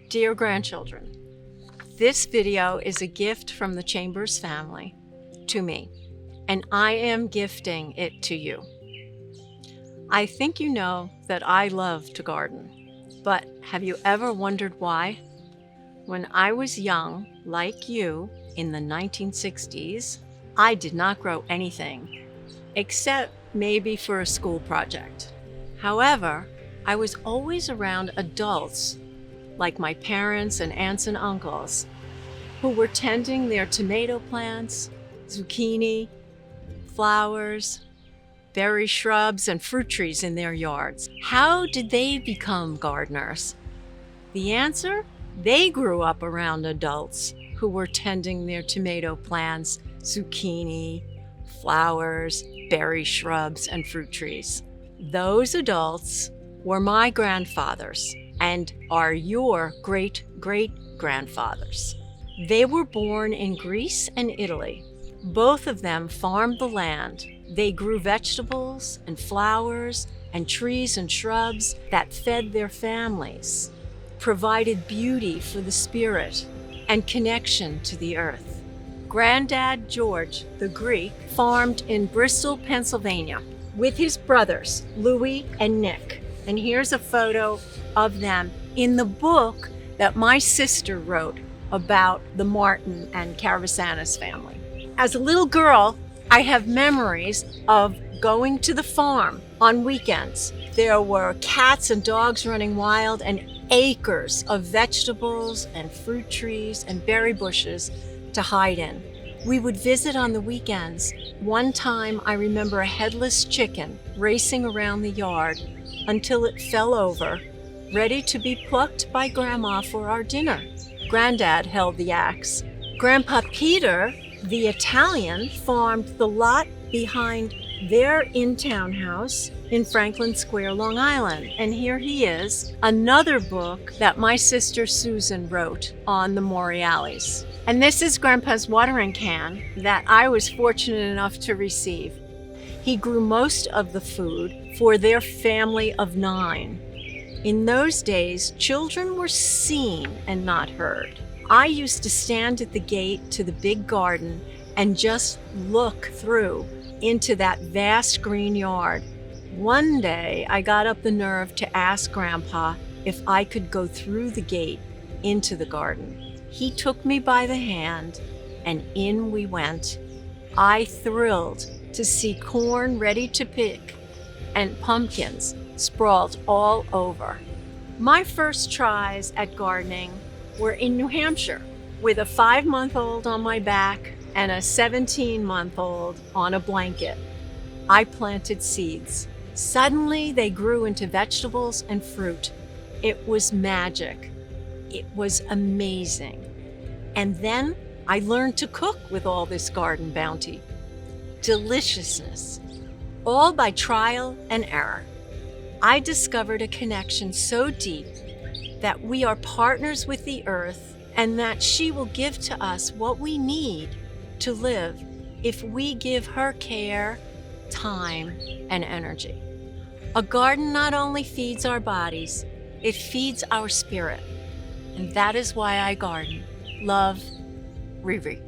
Dear grandchildren, this video is a gift from the Chambers family to me, and I am gifting it to you. I think you know that I love to garden, but have you ever wondered why? When I was young, like you, in the 1960s, I did not grow anything, except maybe for a school project. However, I was always around adults, like my parents and aunts and uncles, who were tending their tomato plants, zucchini, flowers, berry shrubs, and fruit trees in their yards. How did they become gardeners? The answer? They grew up around adults who were tending their tomato plants, zucchini, flowers, berry shrubs, and fruit trees. Those adults were my grandfathers and are your great-great-grandfathers. They were born in Greece and Italy. Both of them farmed the land. They grew vegetables and flowers and trees and shrubs that fed their families, provided beauty for the spirit and connection to the earth. Granddad George, the Greek, farmed in Bristol, Pennsylvania with his brothers, Louis and Nick. And here's a photo of them in the book that my sister wrote about the Martin and Caravasanis family. As a little girl, I have memories of going to the farm on weekends. There were cats and dogs running wild and acres of vegetables and fruit trees and berry bushes to hide in. We would visit on the weekends. One time I remember a headless chicken racing around the yard until it fell over, ready to be plucked by Grandma for our dinner. Granddad held the axe. Grandpa Peter, the Italian, farmed the lot behind their in-town house in Franklin Square, Long Island. And here he is, another book that my sister Susan wrote on the Moriales. And this is Grandpa's watering can that I was fortunate enough to receive. He grew most of the food for their family of 9. In those days, children were seen and not heard. I used to stand at the gate to the big garden and just look through into that vast green yard. One day, I got up the nerve to ask Grandpa if I could go through the gate into the garden. He took me by the hand, and in we went. I thrilled to see corn ready to pick and pumpkins sprawled all over. My first tries at gardening were in New Hampshire, with a 5-month-old on my back and a 17-month-old on a blanket. I planted seeds. Suddenly, they grew into vegetables and fruit. It was magic. It was amazing. And then I learned to cook with all this garden bounty. Deliciousness, all by trial and error. I discovered a connection so deep that we are partners with the earth and that she will give to us what we need to live if we give her care, time, and energy. A garden not only feeds our bodies, it feeds our spirit. And that is why I garden. Love, Riri.